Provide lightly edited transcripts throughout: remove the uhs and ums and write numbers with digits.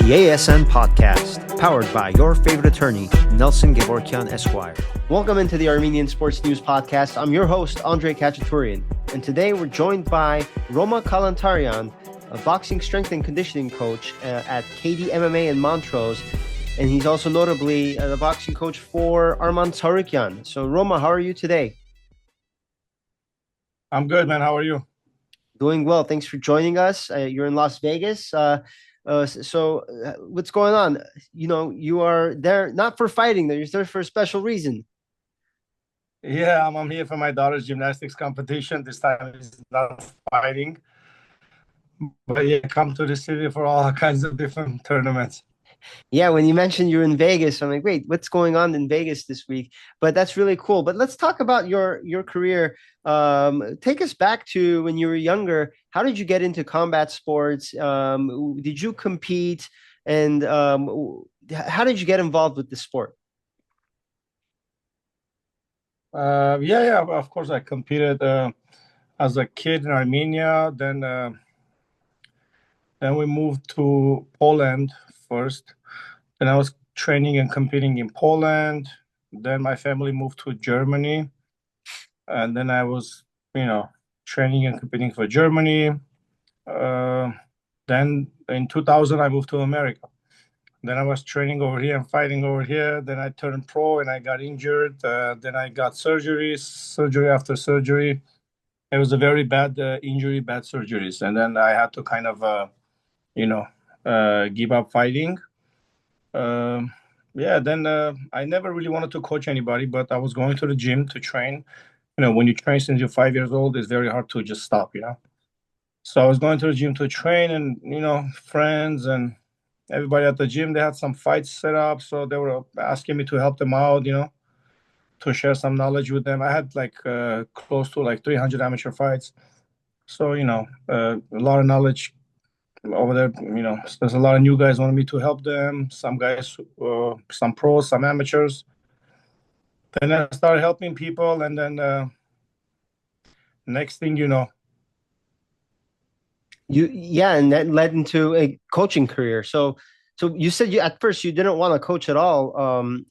The ASN Podcast, powered by your favorite attorney, Nelson Gevorkian Esquire. Welcome into the Armenian Sports News Podcast. I'm your host, Andre Kachaturian, and today we're joined by Roma Kalantaryan, a boxing strength and conditioning coach at KD MMA in Montrose, and he's also notably the boxing coach for Arman Tsarukyan. So, Roma, how are you today? I'm good, man. How are you? Doing well. Thanks for joining us. You're in Las Vegas. So what's going on? You know, you are there not for fighting. You're there for a special reason. Yeah, I'm here for my daughter's gymnastics competition. This time it's not fighting, but yeah, come to the city for all kinds of different tournaments. Yeah, when you mentioned you're in Vegas, I'm like, wait, what's going on in Vegas this week? But that's really cool. But let's talk about your career. Take us back to when you were younger. How did you get into combat sports? Did you compete? And how did you get involved with the sport? Yeah. Of course, I competed as a kid in Armenia. Then we moved to Poland first. Then I was training and competing in Poland. Then my family moved to Germany, and then I was, training and competing for Germany. Then in 2000, I moved to America. Then I was training over here and fighting over here. Then I turned pro and I got injured. Then I got surgery after surgery. It was a very bad injury, bad surgeries. And then I had to kind of, give up fighting. Then I never really wanted to coach anybody, but I was going to the gym to train. When you train since you're 5 years old, it's very hard to just stop. So I was going to the gym to train, and friends and everybody at the gym, they had some fights set up, so they were asking me to help them out, to share some knowledge with them. I had close to 300 amateur fights, so a lot of knowledge over there. There's a lot of new guys wanted me to help them. Some guys, some pros, some amateurs. Then I started helping people, and then next thing you know. And that led into a coaching career. So you said at first you didn't want to coach at all,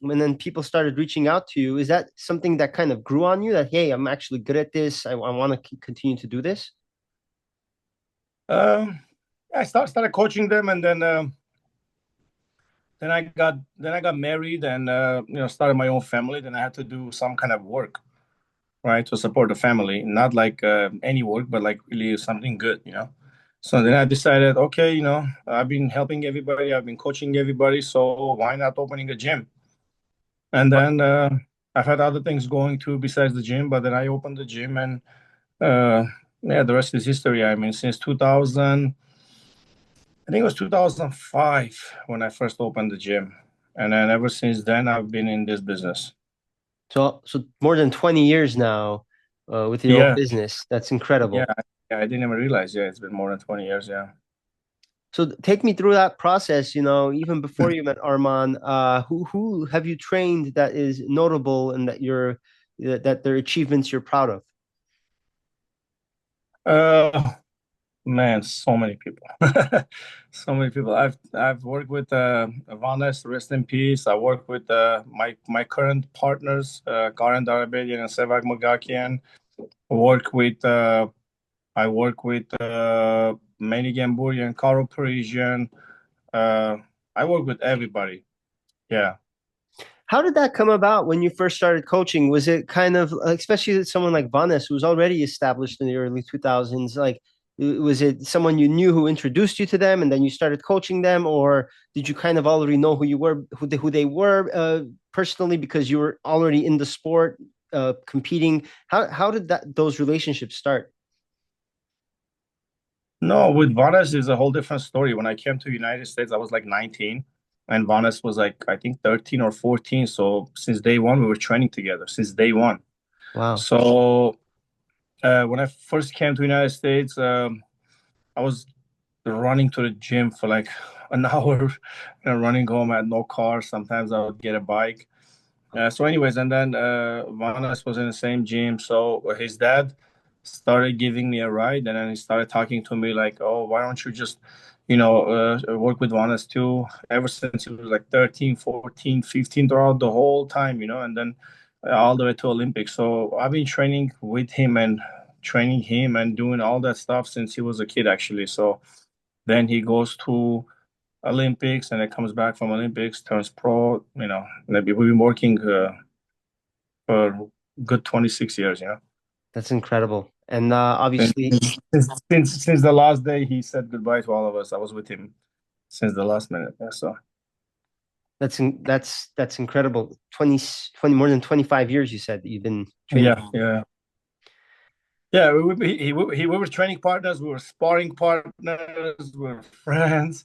and then people started reaching out to you. Is that something that kind of grew on you? That hey, I'm actually good at this. I want to continue to do this. I started coaching them, and then I got married, and started my own family. Then I had to do some kind of work, right, to support the family. Not like any work, but like really something good. So then I decided, okay, I've been helping everybody, I've been coaching everybody, so why not opening a gym? And then I've had other things going too besides the gym, but then I opened the gym, and the rest is history. I mean, since 2000, I think it was 2005 when I first opened the gym. And then ever since then, I've been in this business. So more than 20 years now with your own Yeah. business. That's incredible. Yeah, I didn't even realize. Yeah, it's been more than 20 years. Yeah. So take me through that process, even before you met Arman, who have you trained that is notable and that their achievements you're proud of? Man, so many people. So many people. I've worked with Vanes, rest in peace. I work with my current partners, Karen Darabelian and Sevak Magakian. I work with Manny Gamburian, Carl Parisian. I work with everybody. Yeah. How did that come about when you first started coaching? Was it kind of, especially someone like Vanes, who was already established in the early 2000s, like, was it someone you knew who introduced you to them and then you started coaching them? Or did you kind of already know who they were personally because you were already in the sport competing? How did those relationships start? No, with Vanes is a whole different story. When I came to the United States, I was like 19, and Vanes was like, I think 13 or 14. So since day one, we were training together since day one. Wow. So when I first came to the United States, I was running to the gym for like an hour, running home. I had no car. Sometimes I would get a bike. So anyways, and then Vanes was in the same gym. So his dad started giving me a ride, and then he started talking to me like, oh, why don't you just work with Vanes too, ever since he was like 13, 14, 15, throughout the whole time, and then all the way to Olympics. So I've been training him and doing all that stuff since he was a kid, actually. So then he goes to Olympics and then comes back from Olympics, turns pro, maybe we've been working for good 26 years, That's incredible. And And obviously, since the last day he said goodbye to all of us. I was with him since the last minute. Yeah, so that's incredible. 20 more than 25 years you said that you've been training. yeah. We were training partners. We were sparring partners. We were friends.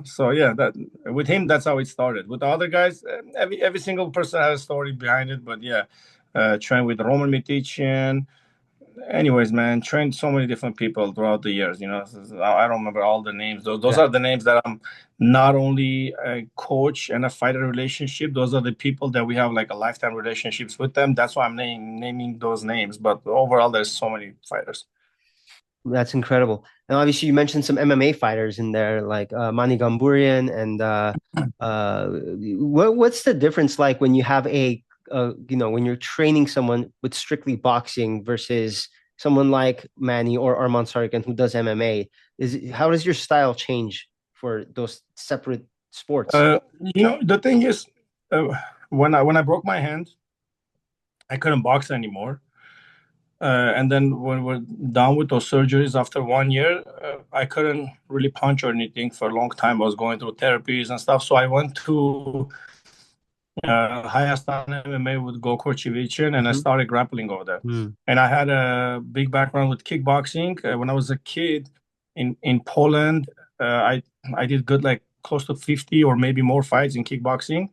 So yeah, that with him, that's how it started. With the other guys, every single person has a story behind it. But yeah, trained with Roman Mitician. Anyways, man, trained so many different people throughout the years. I don't remember all the names. Those Yeah. are the names that I'm not only a coach and a fighter relationship. Those are the people that we have like a lifetime relationships with them. That's why I'm naming those names. But overall, there's so many fighters. That's incredible. And obviously, you mentioned some MMA fighters in there, like Mani Gamburian. And what's the difference like when you have when you're training someone with strictly boxing versus someone like Manny or Arman Tsarukyan who does MMA? How does your style change for those separate sports? The thing is, when I broke my hand, I couldn't box anymore. And then when we're done with those surgeries after 1 year, I couldn't really punch or anything for a long time. I was going through therapies and stuff. So I went to Hayastan MMA with Gokor Chivichin and I Mhm. started grappling over there. Mm. And I had a big background with kickboxing. When I was a kid in Poland, I did good, like close to 50 or maybe more fights in kickboxing.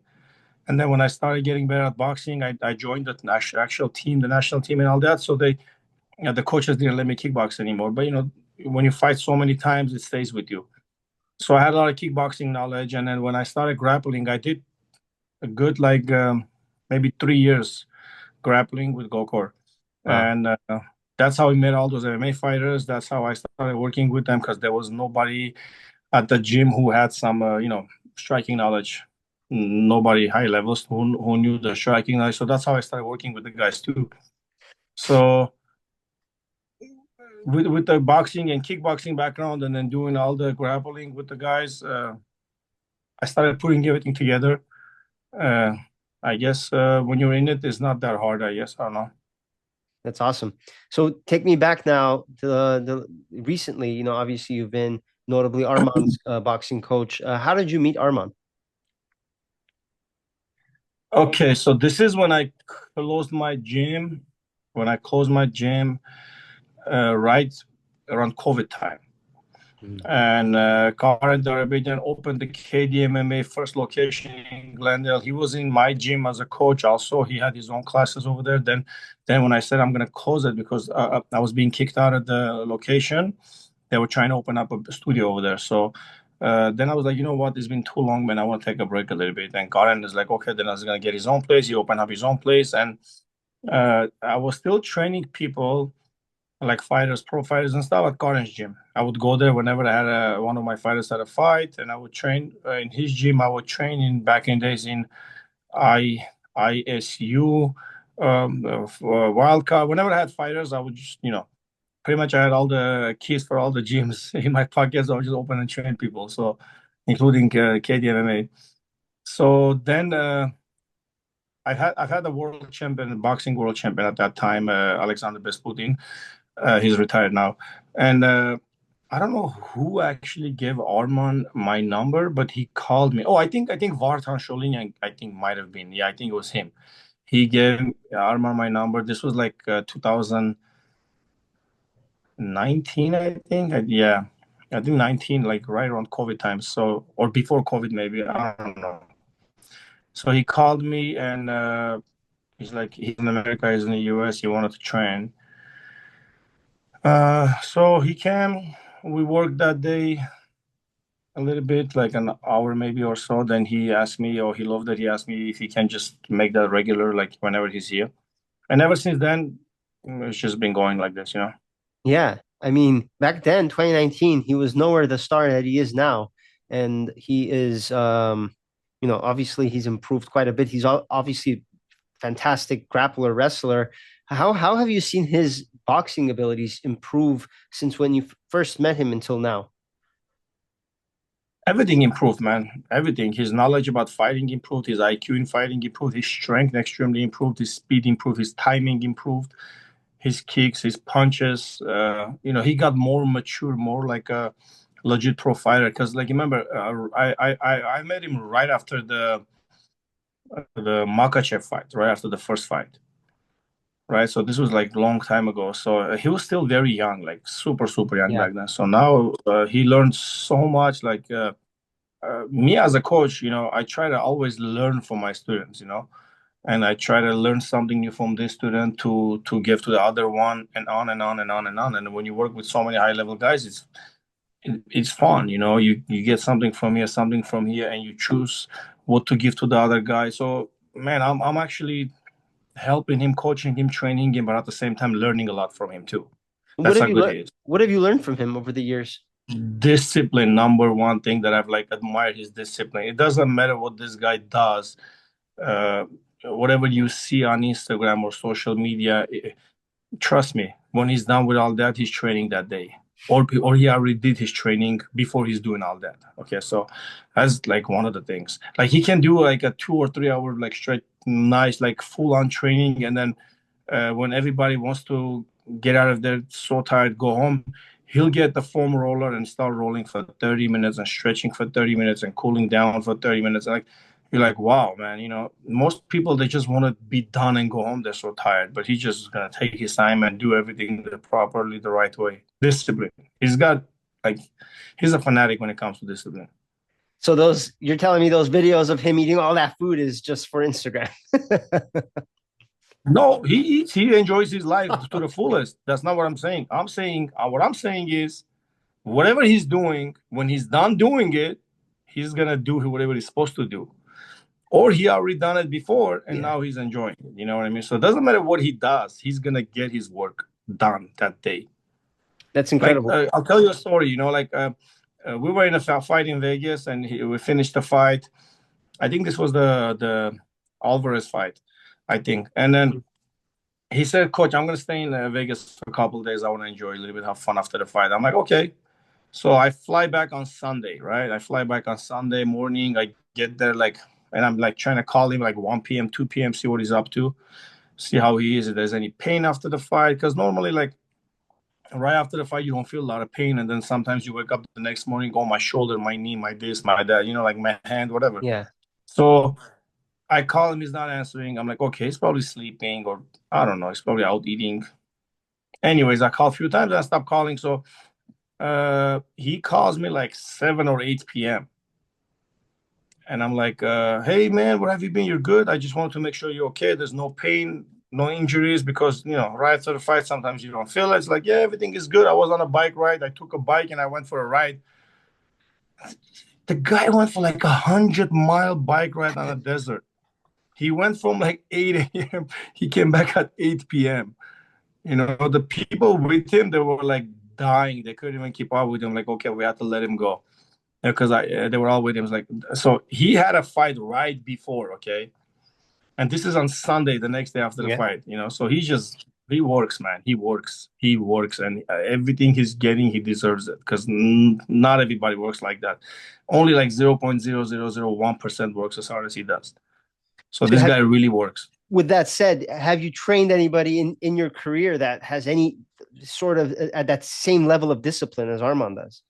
And then when I started getting better at boxing, I joined the actual team, the national team, and all that. So the coaches didn't let me kickbox anymore. But when you fight so many times, it stays with you. So I had a lot of kickboxing knowledge, and then when I started grappling, I did a good like maybe 3 years grappling with Gokor, Wow. and that's how we met all those MMA fighters. That's how I started working with them because there was nobody at the gym who had some striking knowledge. Nobody high levels who knew the striking knowledge. So that's how I started working with the guys too. So with the boxing and kickboxing background and then doing all the grappling with the guys, I started putting everything together. Uh, I guess when you're in it, it's not that hard, I guess. I don't know. That's awesome. So take me back now to the recently, obviously you've been notably Arman's boxing coach. How did you meet Arman? Okay, so this is when I closed my gym. When I closed my gym, right around COVID time. Mm. And Karen Darabedian opened the KDMMA first location in Glendale. He was in my gym as a coach. Also, he had his own classes over there. Then when I said I'm going to close it because I was being kicked out of the location, they were trying to open up a studio over there. So then I was like, you know what? It's been too long, man. I want to take a break a little bit. And Karen is like, okay, then I was going to get his own place. He opened up his own place, and I was still training people like fighters, pro fighters and stuff at Karen's gym. I would go there whenever I had one of my fighters had a fight, and I would train in his gym. I would train in back in days in I ISU, Wildcard. Whenever I had fighters, I would just pretty much I had all the keys for all the gyms in my pockets. I would just open and train people, so including KDMMA. So then I've had the world champion, boxing world champion at that time, Alexander Besputin. He's retired now, and I don't know who actually gave Arman my number, but he called me. Oh, I think Vartan Sholinian, I think might have been. Yeah, I think it was him. He gave Arman my number. This was like 2019, I think. Yeah, I think 19, like right around COVID time. So or before COVID, maybe I don't know. So he called me and he's like he's in America, he's in the US. He wanted to train. So he came. We worked that day a little bit, like an hour maybe or so. Then he asked me, or he loved that he asked me if he can just make that regular, like whenever he's here. And ever since then, it's just been going like this. Yeah. I mean, back then, 2019, he was nowhere the star that he is now, and he is, obviously he's improved quite a bit. He's obviously fantastic grappler, wrestler. How have you seen his boxing abilities improve since when you first met him until now? Everything improved, man. Everything. His knowledge about fighting improved. His IQ in fighting improved. His strength extremely improved. His speed improved. His timing improved. His kicks, his punches. He got more mature, more like a legit pro fighter. Because, like, remember, I met him right after the Makachev fight, right after the first fight, right? So this was like a long time ago. So he was still very young, like super super young Yeah. back then. So now he learned so much. Like me as a coach, I try to always learn from my students, and I try to learn something new from this student to give to the other one, and on and on and on and on. And when you work with so many high level guys, it's fun, you get something from here, and you choose what to give to the other guy. So man, I'm actually helping him, coaching him, training him, but at the same time learning a lot from him too. What That's have how you good learned? he is. What have you learned from him over the years? Discipline, number one thing that I've like admired his discipline. It doesn't matter what this guy does. uh, Whatever you see on Instagram or social media, trust me, when he's done with all that, he's training that day. Or he already did his training before he's doing all that. Okay, so that's like one of the things. Like he can do like a 2 or 3 hour like straight nice like full on training, and then when everybody wants to get out of there so tired, go home, he'll get the foam roller and start rolling for 30 minutes and stretching for 30 minutes and cooling down for 30 minutes. Like you're like, wow, man, most people, they just want to be done and go home. They're so tired, but he's just going to take his time and do everything properly the right way. Discipline. He's got like, he's a fanatic when it comes to discipline. So you're telling me those videos of him eating all that food is just for Instagram? No, he eats, he enjoys his life to the fullest. That's not what I'm saying. What I'm saying is, whatever he's doing, when he's done doing it, he's gonna do whatever he's supposed to do. Or he already done it before and Yeah, now he's enjoying it. You know what I mean? So it doesn't matter what he does, he's gonna get his work done that day. that's Like incredible. I'll tell you a story. We were in a fight in Vegas, and we finished the fight. I think this was the Alvarez fight, I think. And then he said, "Coach, I'm gonna stay in Vegas for a couple of days. I want to enjoy a little bit, have fun after the fight." I'm like, "Okay." So I fly back on Sunday, right? I fly back on Sunday morning. I get there and I'm like trying to call him like 1 p.m., 2 p.m., see what he's up to, see how he is, if there's any pain after the fight. Because normally, like right after the fight, you don't feel a lot of pain. And then sometimes you wake up the next morning, oh, my shoulder, my knee, my this, my that, like my hand, whatever. Yeah. So I call him, he's not answering. I'm like, okay, he's probably sleeping, or I don't know, he's probably out eating. Anyways, I call a few times and I stop calling. So he calls me like 7 or 8 p.m. And I'm like, hey man, where have you been? You're good. I just wanted to make sure you're okay. There's no pain, no injuries, because right after the fight, sometimes you don't feel it. It's like, yeah, everything is good. I was on a bike ride. I took a bike and I went for a ride. The guy went for like 100-mile bike ride on a desert. He went from like 8 a.m. He came back at 8 p.m. The people with him, they were like dying. They couldn't even keep up with him. Like, okay, we had to let him go because they were all with him. Like, so he had a fight right before, okay, and this is on Sunday, the next day after the Yeah. fight. So he works, man. He works, and everything he's getting, he deserves it, because not everybody works like that. Only like 0.0001% works as hard as he does. So So this guy really works. with that said, have you trained anybody in your career that has any sort of at that same level of discipline as Arman does?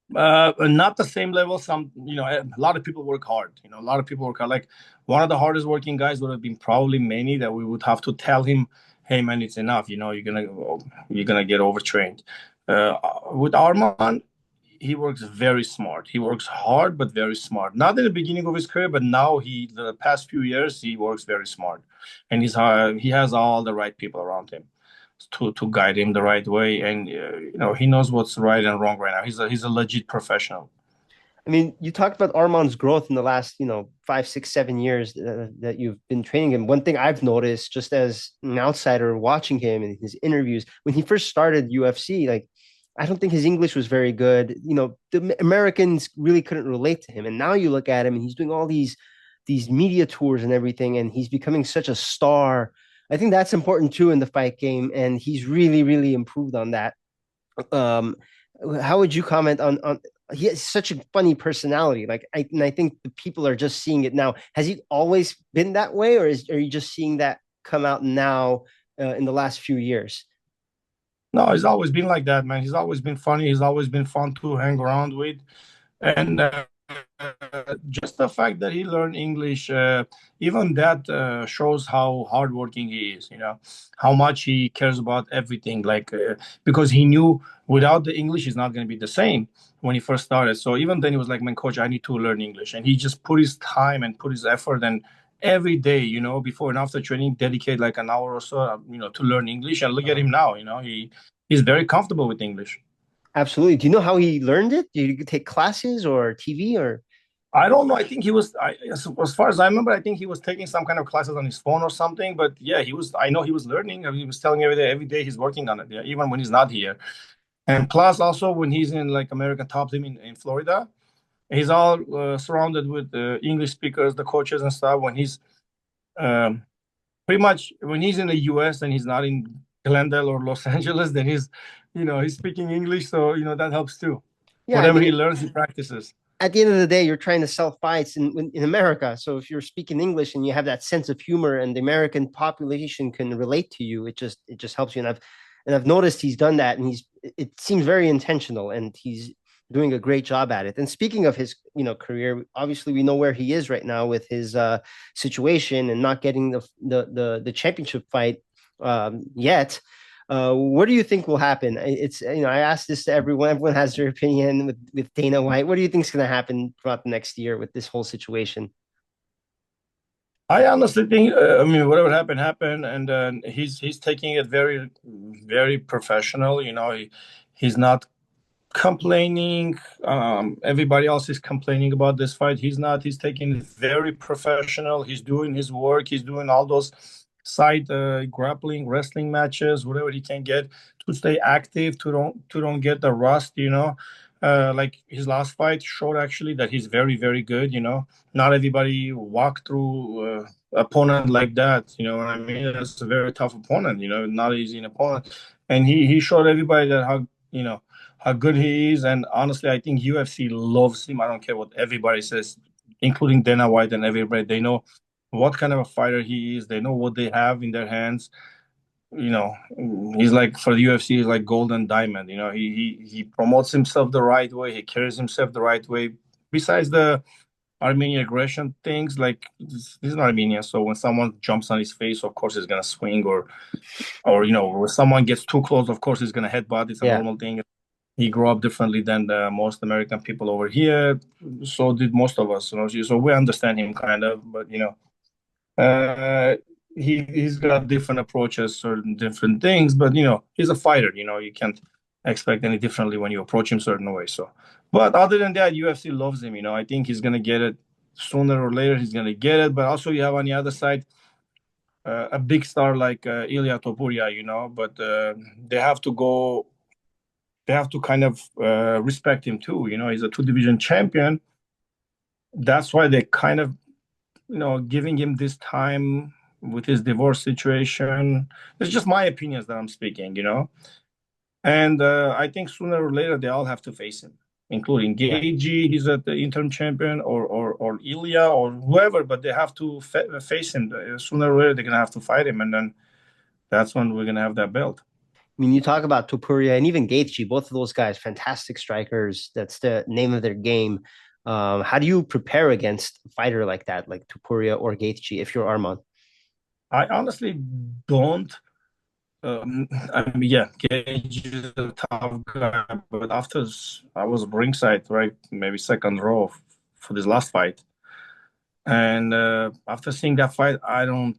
Not the same level. A lot of people work hard. A lot of people work hard. Like one of the hardest working guys would have been probably Manny, that we would have to tell him, "Hey man, it's enough. You're gonna get overtrained." With Arman, he works very smart. He works hard, but very smart. Not in the beginning of his career, but now the past few years, he works very smart, and he has all the right people around him to guide him the right way, and he knows what's right and wrong right now. He's a legit professional. I mean, you talked about Arman's growth in the last, 5, 6, 7 years that you've been training him. One thing I've noticed, just as an outsider watching him and his interviews, when he first started UFC, like I don't think his English was very good. The Americans really couldn't relate to him. And now you look at him and he's doing all these media tours and everything, and he's becoming such a star. I think that's important too in the fight game, and he's really, really improved on that. Um, how would you comment on he has such a funny personality. I think the people are just seeing it now. Has he always been that way, or are you just seeing that come out now in the last few years? No, he's always been like that, man. He's always been funny. He's always been fun to hang around with. And just the fact that he learned English, even that shows how hardworking he is, how much he cares about everything. Because he knew without the English, he's not going to be the same when he first started. So even then, he was like, man, coach, I need to learn English. And he just put his time and put his effort and every day, before and after training, dedicate like an hour or so, to learn English. And look at him now, he's very comfortable with English. Absolutely. Do you know how he learned it? Did you take classes or TV or? I don't know. I think he was, as far as I remember, I think he was taking some kind of classes on his phone or something. But yeah, he was. I know he was learning. I mean, he was telling every day he's working on it. Yeah, even when he's not here. And plus, also when he's in like American top team in Florida, he's all surrounded with English speakers, the coaches and stuff. When he's um, pretty much when he's in the U.S. and he's not in Glendale or Los Angeles, then he's speaking English. So that helps too. Yeah, I Whatever mean, he learns, he practices. at the end of the day, you're trying to sell fights in America. So if you're speaking English and you have that sense of humor, and the American population can relate to you, it just helps you. And I've noticed he's done that, and it seems very intentional, and he's doing a great job at it. And speaking of his career, obviously we know where he is right now with his situation and not getting the championship fight yet. What do you think will happen? I asked this to everyone. Everyone has their opinion with Dana White. What do you think is going to happen throughout the next year with this whole situation? I honestly think, I mean, whatever happened, happened, and he's taking it very, very professional. He's not complaining. Everybody else is complaining about this fight. He's not. He's taking it very professional. He's doing his work. He's doing all those side grappling, wrestling matches, whatever he can get to stay active, to don't get the rust. Like his last fight showed actually that he's very, very good. Not everybody walk through opponent like that. You know what I mean? That's a very tough opponent. Not easy an opponent, and he showed everybody that how good he is. And honestly, I think UFC loves him. I don't care what everybody says, including Dana White and everybody. They know what kind of a fighter he is. They know what they have in their hands. You know, he's like for the UFC, he's like golden diamond. He promotes himself the right way. He carries himself the right way. Besides the Armenian aggression things, like he's not Armenian, so when someone jumps on his face, of course he's gonna swing, or when someone gets too close, of course he's gonna headbutt. It's a Yeah, normal thing. He grew up differently than the most American people over here. So did most of us. So we understand him kind of, but uh, he's got different approaches, certain different things. But he's a fighter. You can't expect any differently when you approach him certain way. So, but other than that, UFC loves him. I think he's gonna get it sooner or later. He's gonna get it. But also, you have on the other side a big star like Ilia Topuria. But they have to go. They have to kind of respect him too. He's a two-division champion. That's why they kind of, giving him this time with his divorce situation. It's just my opinions that I'm speaking. And I think sooner or later they all have to face him, including yeah. Gagey. He's at the interim champion, or Ilia, or whoever. But they have to face him sooner or later. They're gonna have to fight him, and then that's when we're gonna have that belt. I mean, you talk about Topuria and even Gaethje, both of those guys, fantastic strikers. That's the name of their game. How do you prepare against a fighter like that, like Topuria or Gaethje, if you're Arman? I honestly don't. I mean, yeah, Gage is a tough guy, but I was ringside, right, maybe second row for this last fight, and after seeing that fight, I don't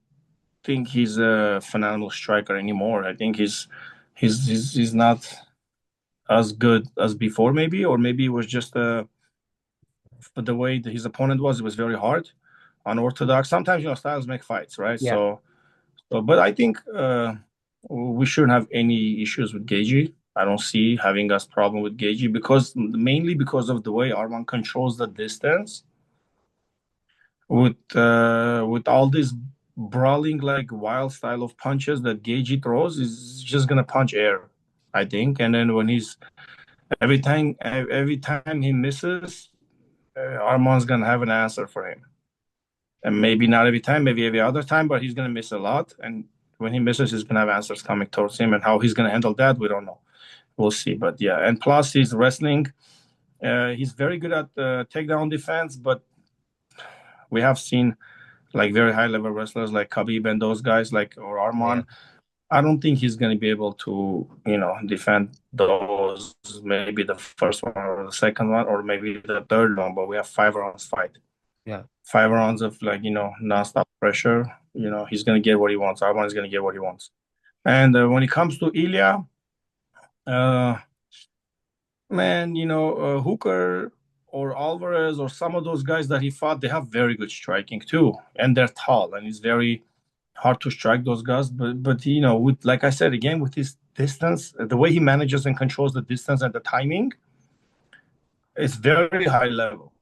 think he's a phenomenal striker anymore. I think he's not as good as before, maybe, or maybe it was just for the way that his opponent was. It was very hard, unorthodox. Sometimes styles make fights, right? Yeah. So, but I think we shouldn't have any issues with Gagey. I don't see having a problem with Gaethje mainly because of the way Arman controls the distance with all this brawling like wild style of punches that Gaethje throws is just gonna punch air, I think. And then when he's every time he misses, Arman's gonna have an answer for him. And maybe not every time, maybe every other time, but he's gonna miss a lot. And when he misses, he's gonna have answers coming towards him. And how he's gonna handle that, we don't know. We'll see. But yeah, and plus he's wrestling. He's very good at takedown defense, but we have seen like very high level wrestlers like Khabib and those guys or Arman. Yeah. I don't think he's going to be able to, defend those, maybe the first one or the second one or maybe the third one, but we have 5 rounds fight. Yeah. 5 rounds of nonstop pressure. He's going to get what he wants. Arman is going to get what he wants. And when it comes to Ilia, man, Hooker or Alvarez or some of those guys that he fought, they have very good striking too. And they're tall and it's very hard to strike those guys. But with, like I said, again, with his distance, the way he manages and controls the distance and the timing, it's very high level.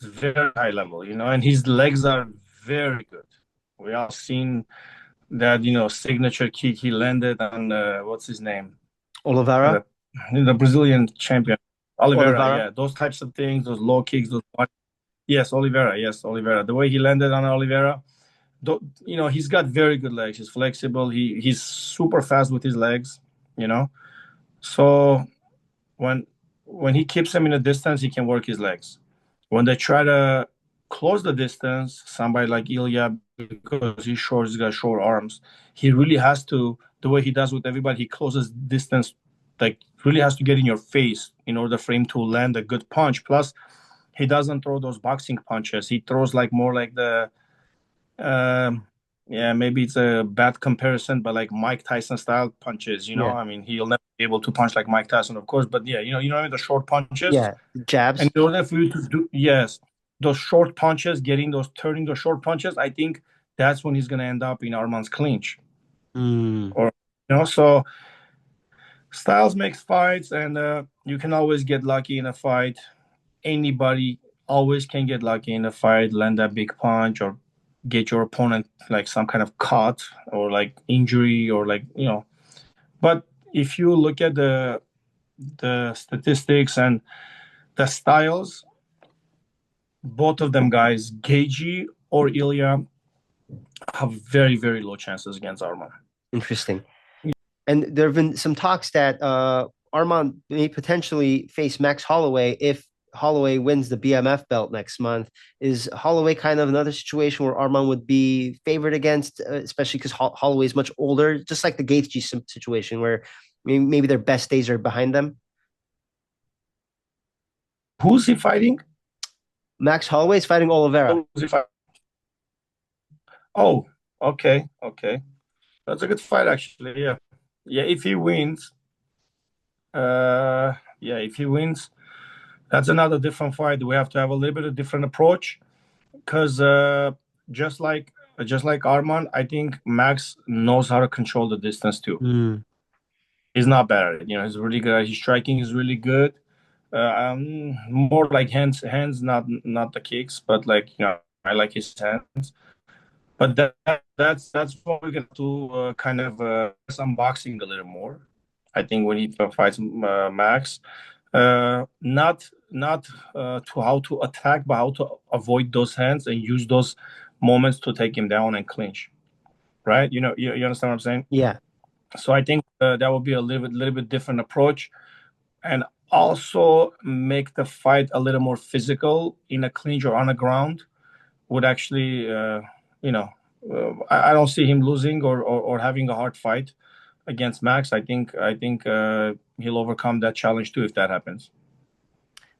It's very high level, and his legs are very good. We have seen that, signature kick he landed on, what's his name? Oliveira? The Brazilian champion. Oliveira, Oliveira? yeah. Those types of things, those low kicks, Yes, Oliveira. The way he landed on Oliveira, he's got very good legs. He's flexible. He's super fast with his legs, So when he keeps him in a distance, he can work his legs. When they try to close the distance, somebody like Ilia, because he's short, he's got short arms, he really has to, the way he does with everybody, he closes distance, like really has to get in your face in order for him to land a good punch. Plus, he doesn't throw those boxing punches. He throws more like the, maybe it's a bad comparison, but like Mike Tyson style punches, Yeah. I mean, he'll never be able to punch like Mike Tyson, of course, but yeah, the short punches. Yeah, jabs. And in order for you to do, yes, those short punches, turning those short punches, I think that's when he's going to end up in Arman's clinch. Or, so styles makes fights, and you can always get lucky in a fight. Anybody always can get lucky in a fight, land a big punch, or get your opponent like some kind of cut or like injury or But if you look at the statistics and the styles, both of them guys, Gaethje or Ilia, have very, very low chances against Arman. Interesting. And there have been some talks that Arman may potentially face Max Holloway if Holloway wins the BMF belt next month. Is Holloway kind of another situation where Arman would be favored against, especially because Holloway is much older, just like the Gaethje situation where maybe their best days are behind them? Who's he fighting? Max Holloway is fighting Oliveira. Oh, okay. That's a good fight, actually. Yeah. If he wins, that's another different fight. We have to have a little bit of different approach because just like Arman, I think Max knows how to control the distance too. He's not bad at it. He's really good. His striking is really good. More like hands, not the kicks, but I like his hands. But that's what we're gonna do. Kind of unboxing a little more. I think when he fights Max, not to how to attack, but how to avoid those hands and use those moments to take him down and clinch. Right? You understand what I'm saying? Yeah. So I think that will be a little bit different approach, and also make the fight a little more physical in a clinch or on the ground. Would actually, I don't see him losing or having a hard fight against Max. I think he'll overcome that challenge too if that happens.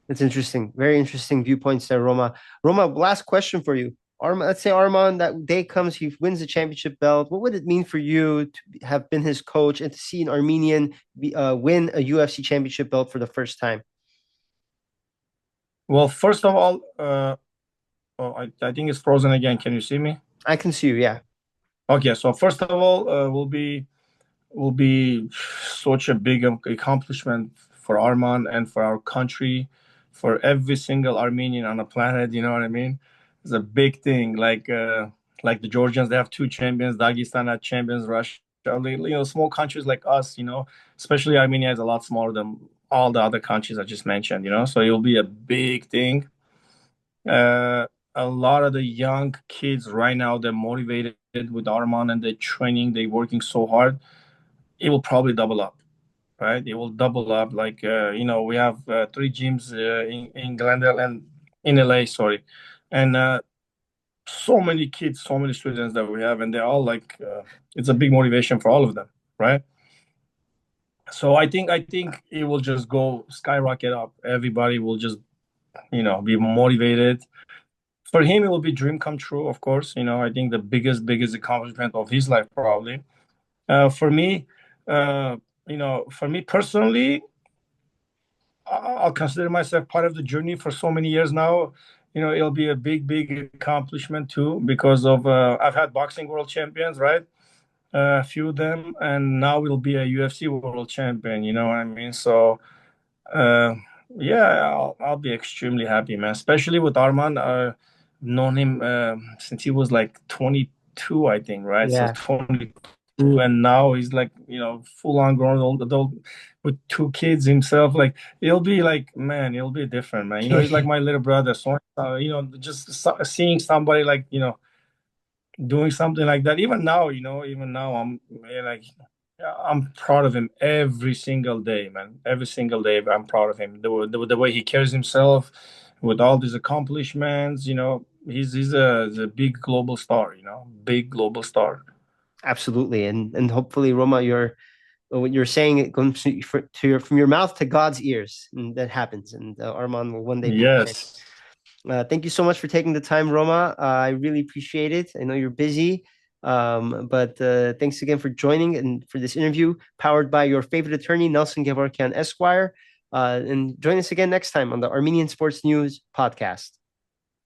That's interesting. Very interesting viewpoints there, Roma. Roma, last question for you. Let's say Arman, that day comes, he wins the championship belt. What would it mean for you to have been his coach and to see an Armenian win a UFC championship belt for the first time? Well, first of all, I think it's frozen again. Can you see me? I can see you, yeah. Okay, so first of all, we'll be such a big accomplishment for Arman and for our country, for every single Armenian on the planet. You know what I mean? It's a big thing. Like the Georgians, they have two champions. Dagestan had champions. Russia, small countries like us. Especially Armenia is a lot smaller than all the other countries I just mentioned. So it'll be a big thing. A lot of the young kids right now, they're motivated with Arman and they're training. They're working so hard. It will probably double up, right? It will double up. We have three gyms in Glendale and in LA, sorry. And so many kids, so many students that we have, and they're all it's a big motivation for all of them, right? So I think it will just go skyrocket up. Everybody will just, be motivated. For him, it will be dream come true, of course. I think the biggest accomplishment of his life, probably. For me, for me personally, I'll consider myself part of the journey for so many years now. It'll be a big accomplishment too, because of I've had boxing world champions, right? A few of them, and now we'll be a UFC world champion. You know what I mean? So, uh, yeah, I'll be extremely happy, man. Especially with Arman. Known him since he was like 22, I think, right? So Yeah. 22, and now he's like, full on grown old adult with two kids himself. Like, it'll be like, man, it'll be different, man. He's like my little brother. So, just seeing somebody like, doing something like that. Even now, I'm like, I'm proud of him every single day, man. Every single day, I'm proud of him. The way he carries himself with all these accomplishments, he's a big global star, big global star. Absolutely. And hopefully, Roma, what you're saying, it comes from your mouth to God's ears, and that happens. And Arman will one day be the champion. Yes. Thank you so much for taking the time, Roma. I really appreciate it. I know you're busy, but thanks again for joining and for this interview, powered by your favorite attorney, Nelson Gevorkian Esquire. And join us again next time on the Armenian Sports News podcast.